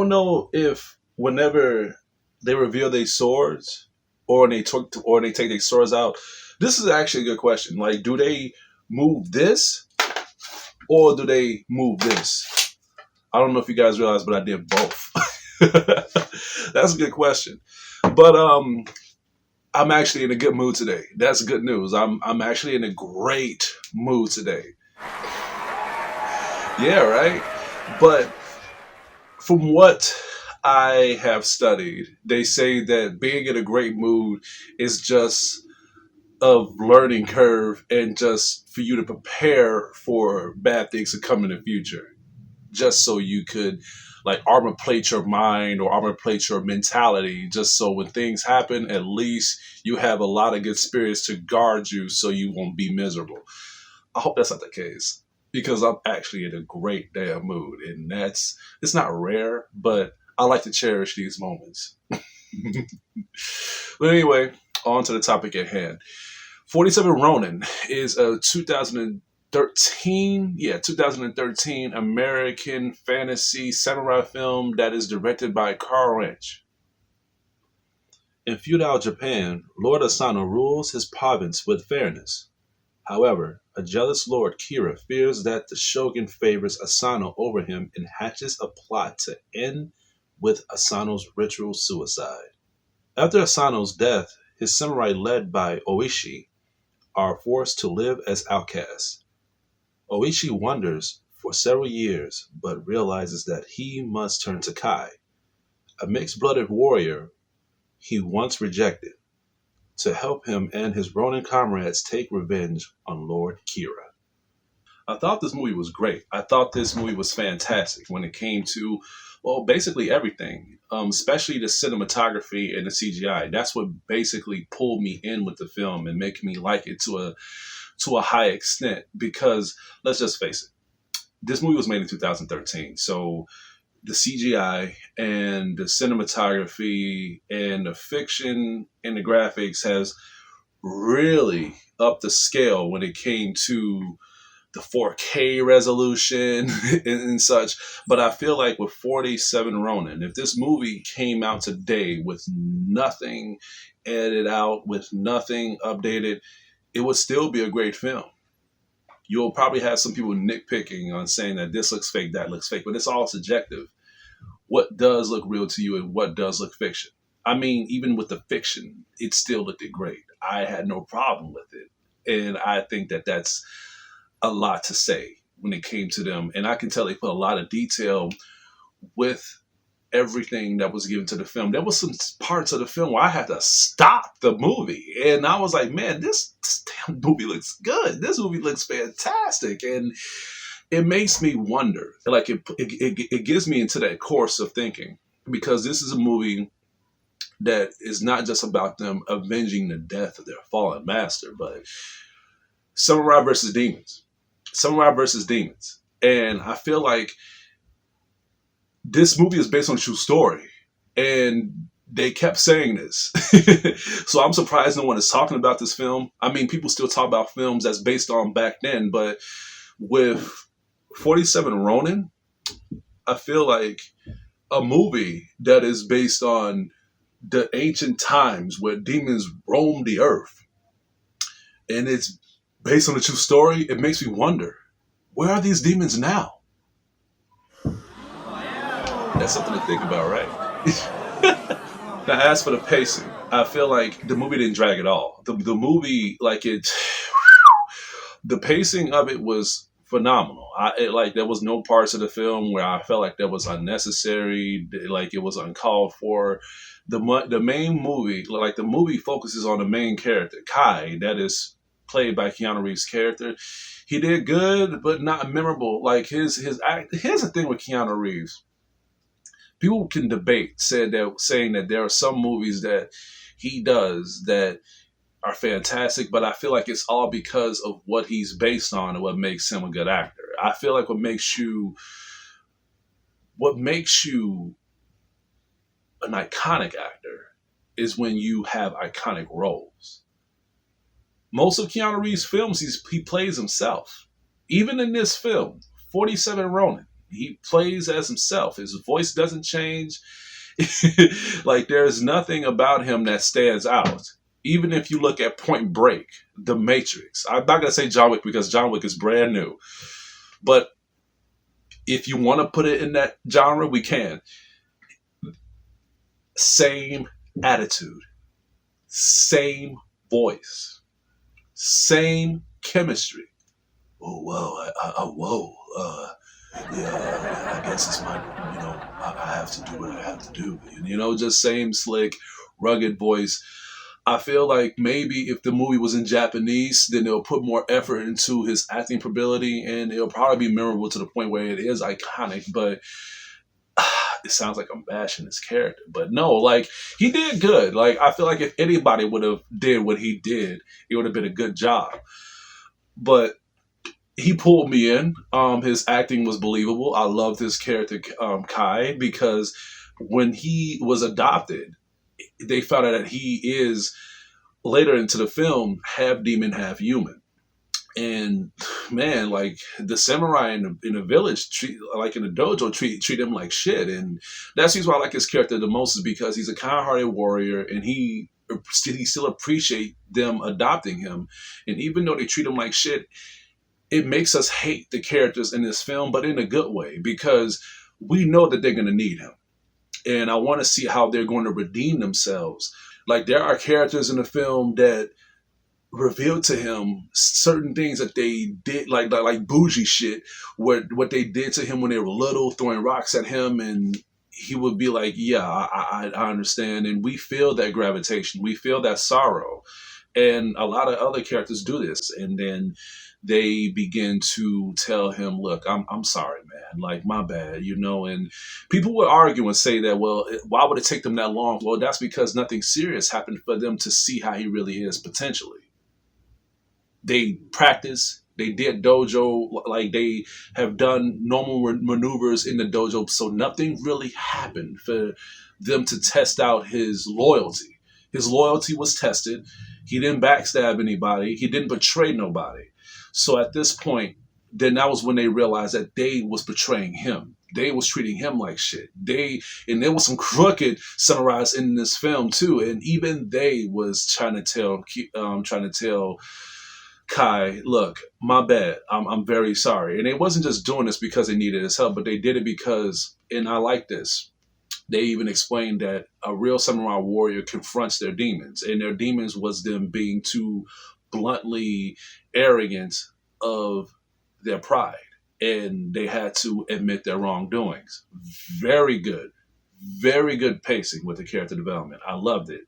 don't know if whenever they reveal their swords or they take their swords out. This is actually a good question. Like, do they move this or do they move this? I don't know if you guys realize, but I did both. That's a good question. But I'm actually in a good mood today. That's good news. I'm actually in a great mood today. Yeah, right? But from what I have studied, they say that being in a great mood is just a learning curve and just for you to prepare for bad things to come in the future. Just so you could like armor plate your mind or armor plate your mentality, just so when things happen, at least you have a lot of good spirits to guard you so you won't be miserable. I hope that's not the case because I'm actually in a great damn mood, and it's not rare, but I like to cherish these moments. But anyway, on to the topic at hand. 47 Ronin is a 2013 American fantasy samurai film that is directed by Carl Ranch. In feudal Japan, Lord Asano rules his province with fairness. However, a jealous Lord Kira fears that the shogun favors Asano over him and hatches a plot to end with Asano's ritual suicide. After Asano's death, his samurai led by Oishi are forced to live as outcasts. Oishi wonders for several years, but realizes that he must turn to Kai, a mixed-blooded warrior he once rejected, to help him and his Ronin comrades take revenge on Lord Kira. I thought this movie was great. I thought this movie was fantastic when it came to, well, basically everything, especially the cinematography and the CGI. That's what basically pulled me in with the film and making me like it to a high extent. Because let's just face it, this movie was made in 2013, so the CGI and the cinematography and the fiction and the graphics has really upped the scale when it came to the 4K resolution and such. But I feel like with 47 Ronin, if this movie came out today with nothing edited out, with nothing updated, it would still be a great film. You'll probably have some people nitpicking on saying that this looks fake, that looks fake, but it's all subjective. What does look real to you and what does look fiction? I mean, even with the fiction, it still looked great. I had no problem with it. And I think that that's a lot to say when it came to them. And I can tell they put a lot of detail with everything that was given to the film. There was some parts of the film where I had to stop the movie. And I was like, man, this damn movie looks good. This movie looks fantastic. And it makes me wonder, like it gives me into that course of thinking, because this is a movie that is not just about them avenging the death of their fallen master, but samurai versus demons. Samurai versus demons. And I feel like this movie is based on a true story. And they kept saying this. So I'm surprised no one is talking about this film. I mean, people still talk about films that's based on back then, but with 47 Ronin, I feel like a movie that is based on the ancient times where demons roamed the earth, and it's based on a true story, it makes me wonder, where are these demons now? That's something to think about, right? Now, as for the pacing, I feel like the movie didn't drag at all. The movie, the pacing of it was phenomenal. There was no parts of the film where I felt like that was unnecessary, like it was uncalled for. The main movie, like the movie focuses on the main character, Kai, that is played by Keanu Reeves' character. He did good, but not memorable. Like his act. Here's the thing with Keanu Reeves. People can debate, saying that there are some movies that he does that are fantastic, but I feel like it's all because of what he's based on and what makes him a good actor. I feel like what makes you an iconic actor is when you have iconic roles. Most of Keanu Reeves' films, he plays himself. Even in this film, 47 Ronin, He plays as himself. His voice doesn't change. Like there's nothing about him that stands out. Even if you look at Point Break, The Matrix. I'm not gonna say John Wick because John Wick is brand new. But if you want to put it in that genre, we can. Same attitude, same voice, same chemistry. Oh whoa, yeah, I guess it's my, I have to do what I have to do. Just same slick, rugged voice. I feel like maybe if the movie was in Japanese, then they'll put more effort into his acting ability, and it'll probably be memorable to the point where it is iconic. But it sounds like I'm bashing his character, but no, like he did good. Like I feel like if anybody would have did what he did, it would have been a good job. But he pulled me in. His acting was believable. I loved his character, Kai, because when he was adopted, they found out that he is later into the film half demon, half human. And man, like the samurai in the village, like in the dojo, treat him like shit. And that's the reason why I like his character the most, is because he's a kind-hearted warrior, and he still appreciate them adopting him. And even though they treat him like shit, it makes us hate the characters in this film, but in a good way, because we know that they're going to need him. And I want to see how they're going to redeem themselves. Like there are characters in the film that revealed to him certain things that they did, like bougie shit, what they did to him when they were little, throwing rocks at him, and he would be like, yeah, I understand. And we feel that gravitation, we feel that sorrow. And a lot of other characters do this, and then they begin to tell him, look, I'm sorry, man, like my bad, and people would argue and say that, well, why would it take them that long? Well, that's because nothing serious happened for them to see how he really is potentially. They practice, they did dojo, like they have done normal maneuvers in the dojo, so nothing really happened for them to test out his loyalty. His loyalty was tested. He didn't backstab anybody. He didn't betray nobody. So at this point, then that was when they realized that they was betraying him. They was treating him like shit. And there was some crooked samurais in this film too, and even they was trying to tell Kai, look, my bad. I'm very sorry. And they wasn't just doing this because they needed his help, but they did it because, and I like this, they even explained that a real samurai warrior confronts their demons, and their demons was them being too bluntly arrogant of their pride, and they had to admit their wrongdoings. Very good pacing with the character development. I loved it.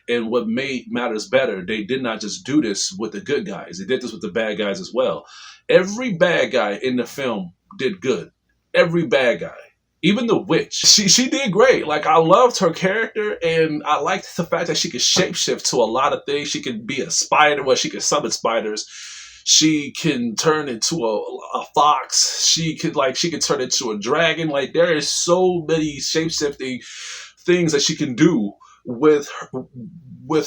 And what made matters better, they did not just do this with the good guys. They did this with the bad guys as well. Every bad guy in the film did good. Every bad guy. Even the witch. She did great. Like, I loved her character, and I liked the fact that she could shapeshift to a lot of things. She could be a spider, well, she could summon spiders. She can turn into a fox. She could turn into a dragon. Like, there is so many shape-shifting things that she can do with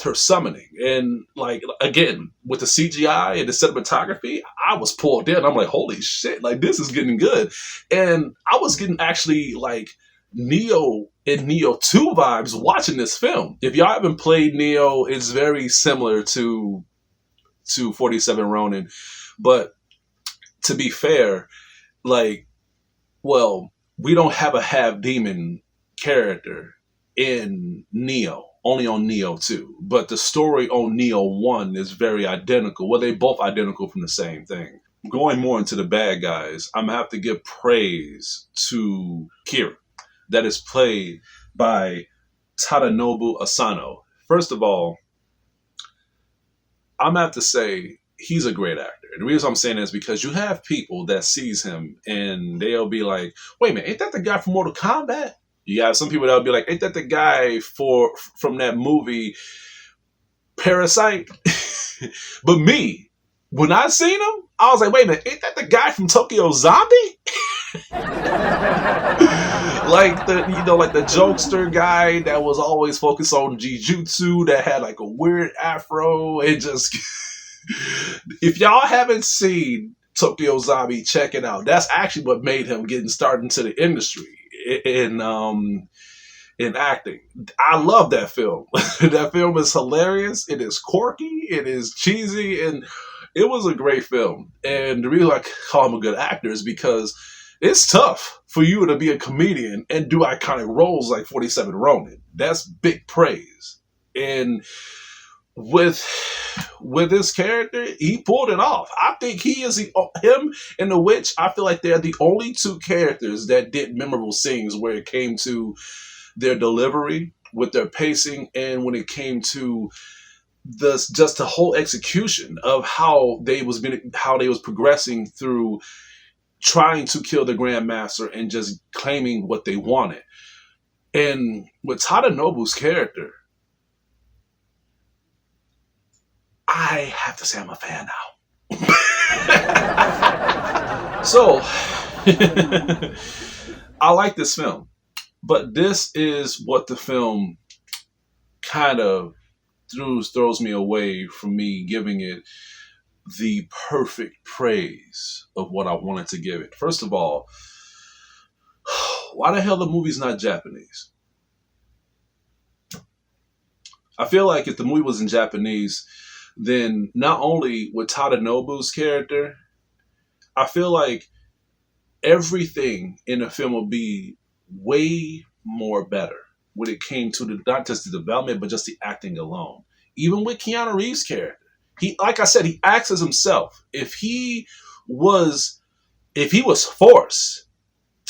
her summoning. And like, again, with the CGI and the cinematography, I was pulled in. I'm like, holy shit, like this is getting good. And I was getting actually like Neo and Neo 2 vibes watching this film. If y'all haven't played Neo, it's very similar to 47 Ronin. But to be fair, like, well, we don't have a half demon character in Neo, only on Neo 2. But the story on Neo 1 is very identical. Well, they both identical from the same thing. Going more into the bad guys, I'm going to have to give praise to Kira, that is played by Tadanobu Asano. First of all, I'm going to have to say he's a great actor. And the reason I'm saying that is because you have people that sees him and they'll be like, wait a minute, ain't that the guy from Mortal Kombat? You have some people that'll be like, ain't that the guy from that movie Parasite? But me, when I seen him, I was like, wait a minute, ain't that the guy from Tokyo Zombie? Like the jokester guy that was always focused on Jujutsu, that had like a weird afro and just if y'all haven't seen Tokyo Zabi, check it out. That's actually what made him getting started into the industry in acting. I love that film. That film is hilarious. It is quirky. It is cheesy, and it was a great film. And the reason I call him a good actor is because it's tough for you to be a comedian and do iconic roles like 47 Ronin. That's big praise. And with this character, he pulled it off. I think he is him and the witch. I feel like they're the only two characters that did memorable scenes where it came to their delivery, with their pacing, and when it came to just the whole execution of how they was progressing through trying to kill the Grandmaster and just claiming what they wanted. And with Tadanobu's character, I have to say I'm a fan now. So, I like this film. But this is what the film kind of throws me away from me giving it the perfect praise of what I wanted to give it. First of all, why the hell the movie's not Japanese? I feel like if the movie was in Japanese, then not only with Tadanobu's character, I feel like everything in the film would be way more better when it came to not just the development, but just the acting alone. Even with Keanu Reeves' character, he, like I said, he acts as himself. If he was forced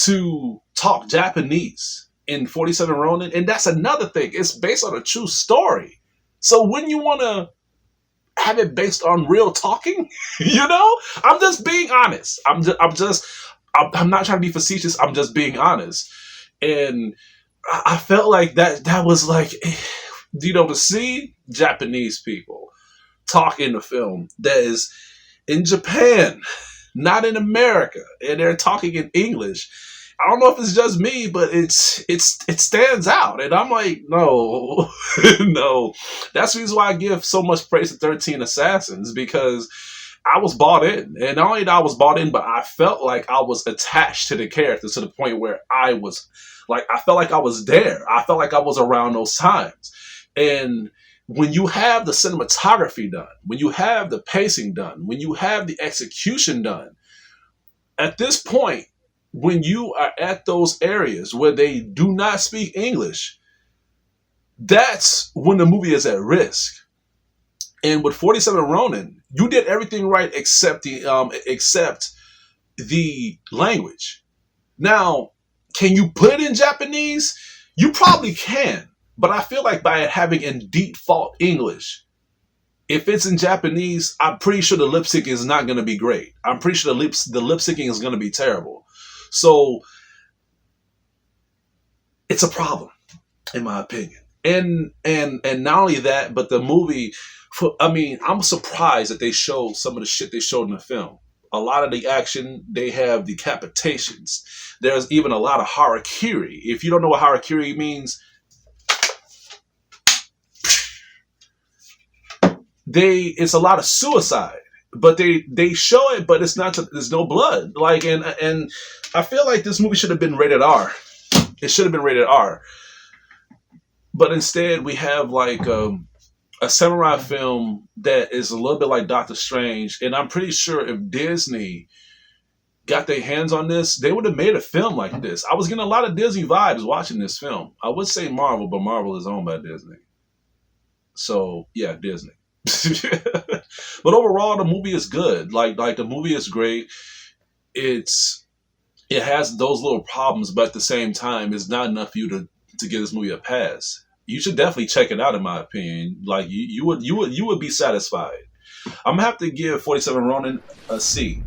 to talk Japanese in 47 Ronin, and that's another thing, it's based on a true story. So when you want to have it based on real talking, I'm just being honest. I'm not trying to be facetious. I'm just being honest. And I felt like that was like, to see Japanese people talk in a film that is in Japan, not in America, and they're talking in English. I don't know if it's just me, but it stands out. And I'm like, no, no. That's the reason why I give so much praise to 13 Assassins, because I was bought in. And not only that I was bought in, but I felt like I was attached to the character to the point where I felt like I was there. I felt like I was around those times. And when you have the cinematography done, when you have the pacing done, when you have the execution done, at this point, when you are at those areas where they do not speak English, that's when the movie is at risk. And with 47 Ronin, you did everything right except the language. Now, can you put it in Japanese? You probably can. But I feel like by having in default English, if it's in Japanese, I'm pretty sure the lip syncing is not going to be great. I'm pretty sure the lip syncing is going to be terrible. So it's a problem, in my opinion. And not only that, but the movie, I'm surprised that they showed some of the shit they showed in the film. A lot of the action, they have decapitations. There's even a lot of harakiri. If you don't know what harakiri means, it's a lot of suicide. But they show it, but it's not. There's no blood. Like, and I feel like this movie should have been rated R. It should have been rated R. But instead, we have like a samurai film that is a little bit like Doctor Strange. And I'm pretty sure if Disney got their hands on this, they would have made a film like this. I was getting a lot of Disney vibes watching this film. I would say Marvel, but Marvel is owned by Disney. So yeah, Disney. But overall, the movie is good. Like the movie is great. It has those little problems, but at the same time, it's not enough for you to give this movie a pass. You should definitely check it out, in my opinion. Like you would be satisfied. I'm gonna have to give 47 Ronin a C.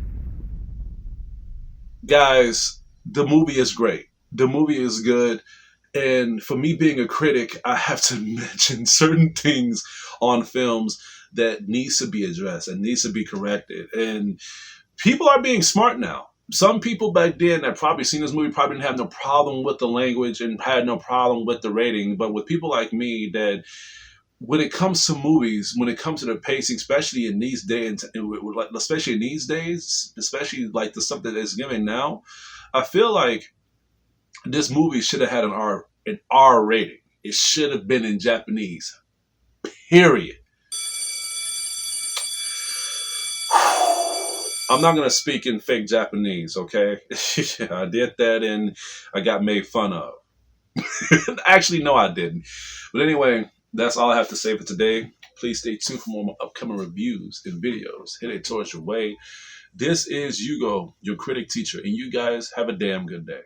Guys, the movie is great. The movie is good. And for me being a critic, I have to mention certain things on films that needs to be addressed and needs to be corrected. And people are being smart now. Some people back then that probably seen this movie probably didn't have no problem with the language and had no problem with the rating. But with people like me that when it comes to movies, when it comes to the pacing, especially in these days, especially like the stuff that is given now, I feel like this movie should have had an R rating. It should have been in Japanese. Period. I'm not gonna speak in fake Japanese, okay? I did that and I got made fun of. Actually, no, I didn't. But anyway, that's all I have to say for today. Please stay tuned for more upcoming reviews and videos headed towards your way. This is Hugo, your critic teacher, and you guys have a damn good day.